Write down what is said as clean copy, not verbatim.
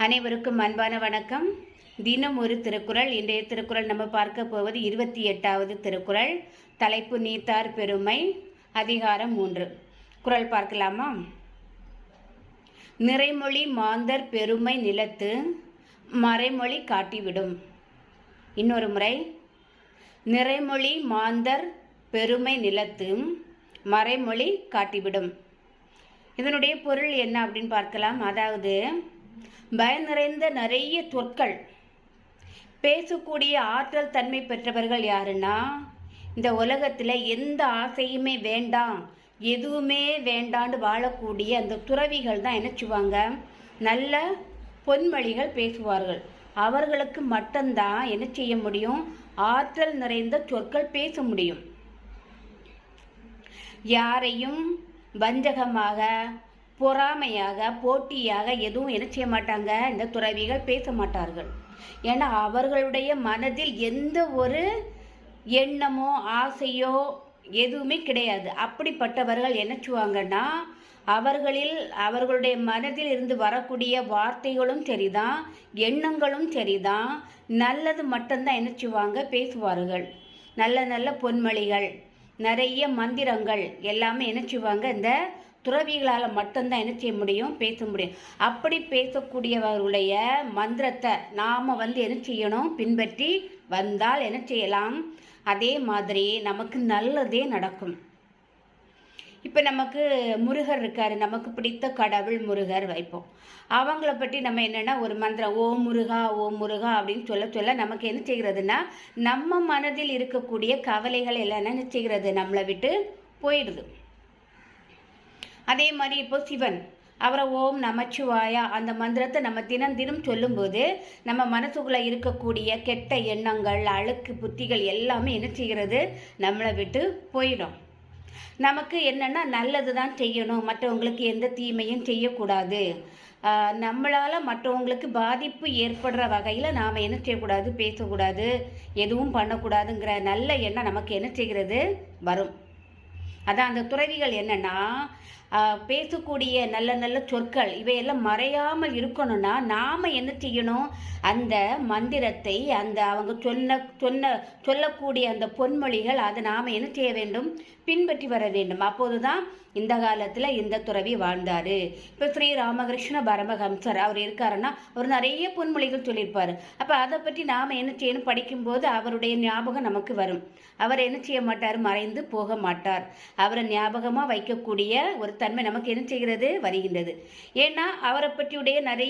அனைவருக்கும் அன்பான வணக்கம். தினம் ஒரு திருக்குறள். இன்றைய திருக்குறள் நம்ம பார்க்க போவது 28வது திருக்குறள். தலைப்பு நீத்தார் பெருமை. அதிகாரம் 3. குறள் பார்க்கலாமா? நிறைமொழி மாந்தர் பெருமை நிலத்து மறைமொழி காட்டிவிடும். இன்னொரு முறை. நிறைமொழி மாந்தர் பெருமை நிலத்து மறைமொழி காட்டிவிடும். இதனுடைய பொருள் என்ன அப்படின்னு பார்க்கலாம். அதாவது, பயம் நிறைந்த நிறைய சொற்கள் பேசக்கூடிய ஆற்றல் தன்மை பெற்றவர்கள் யாருன்னா, இந்த உலகத்தில் எந்த ஆசையுமே வேண்டாம், எதுவுமே வேண்டான்னு வாழக்கூடிய அந்த துறவிகள் தான் என்ன செய்வாங்க, நல்ல பொன்மொழிகள் பேசுவார்கள். அவர்களுக்கு மட்டும்தான் என்ன செய்ய முடியும், ஆற்றல் நிறைந்த சொற்கள் பேச முடியும். யாரையும் வஞ்சகமாக, பொறாமையாக, போட்டியாக எதுவும் என்ன செய்ய மாட்டாங்க, இந்த துறவிகள் பேச மாட்டார்கள். ஏன்னா அவர்களுடைய மனதில் எந்த ஒரு எண்ணமோ ஆசையோ எதுவுமே கிடையாது. அப்படிப்பட்டவர்கள் என்ன செய்வாங்கன்னா, அவர்களுடைய மனதில் இருந்து வரக்கூடிய வார்த்தைகளும் சரிதான், எண்ணங்களும் சரிதான், நல்லது மட்டும்தான் என்ன செய்வாங்க, பேசுவார்கள். நல்ல நல்ல பொன்மொழிகள், நிறைய மந்திரங்கள் எல்லாமே என்ன செய்வாங்க, இந்த துறவிகளால் மட்டும்தான் என்ன செய்ய முடியும், பேச முடியும். அப்படி பேசக்கூடியவர்களுடைய மந்திரத்தை நாம் என்ன செய்யணும், பின்பற்றி வந்தால் என்ன செய்யலாம், அதே மாதிரி நமக்கு நல்லதே நடக்கும். இப்போ நமக்கு முருகர் இருக்கார், நமக்கு பிடித்த கடவுள் முருகர் வைப்போம். அவங்கள பற்றி நம்ம என்னென்னா ஒரு மந்திரம், ஓம் முருகா ஓம் முருகா அப்படின்னு சொல்ல சொல்ல நமக்கு என்ன செய்கிறதுனா, நம்ம மனதில் இருக்கக்கூடிய கவலைகள் எல்லாம் என்ன செய்கிறது, நம்மளை விட்டு போயிடுது. அதே மாதிரி இப்போ சிவன், அவரை ஓம் நமச்சிவாயா அந்த மந்திரத்தை நம்ம தினம் தினம் சொல்லும்போது நம்ம மனசுக்குள்ளே இருக்கக்கூடிய கெட்ட எண்ணங்கள், அழுக்கு புத்திகள் எல்லாமே என்ன செய்கிறது, நம்மளை விட்டு போயிடும். நமக்கு என்னென்னா நல்லது தான் செய்யணும், மற்றவங்களுக்கு எந்த தீமையும் செய்யக்கூடாது, நம்மளால் மற்றவங்களுக்கு பாதிப்பு ஏற்படுற வகையில் நாம் என்ன செய்யக்கூடாது, பேசக்கூடாது, எதுவும் பண்ணக்கூடாதுங்கிற நல்ல எண்ணம் நமக்கு என்ன செய்கிறது, வரும். அதான் அந்த துறவிகள் என்னென்னா, பேசக்கூடிய நல்ல நல்ல சொற்கள் இவையெல்லாம் மறையாமல் இருக்கணும்னா நாம் என்ன செய்யணும், அந்த மந்திரத்தை, அந்த அவங்க சொல்லக்கூடிய அந்த பொன்மொழிகள் அதை நாம் என்ன செய்ய வேண்டும், பின்பற்றி வர வேண்டும். அப்போது தான் இந்த காலத்தில் இந்த துறவி வாழ்ந்தார். இப்போ ஸ்ரீ ராமகிருஷ்ண பரமஹம்சர் அவர் இருக்காருன்னா அவர் நிறைய பொன்மொழிகள் சொல்லியிருப்பார். அப்போ அதை பற்றி நாம் என்ன செய்யணும், படிக்கும்போது அவருடைய ஞாபகம் நமக்கு வரும். அவர் என்ன செய்ய மாட்டார், மறைந்து போக மாட்டார். அவரை ஞாபகமாக வைக்கக்கூடிய ஒரு தன்மை நமக்கு என்ன செய்கிறது, வருகின்றது. ஏன்னா அவரை பற்றியுடைய நிறைய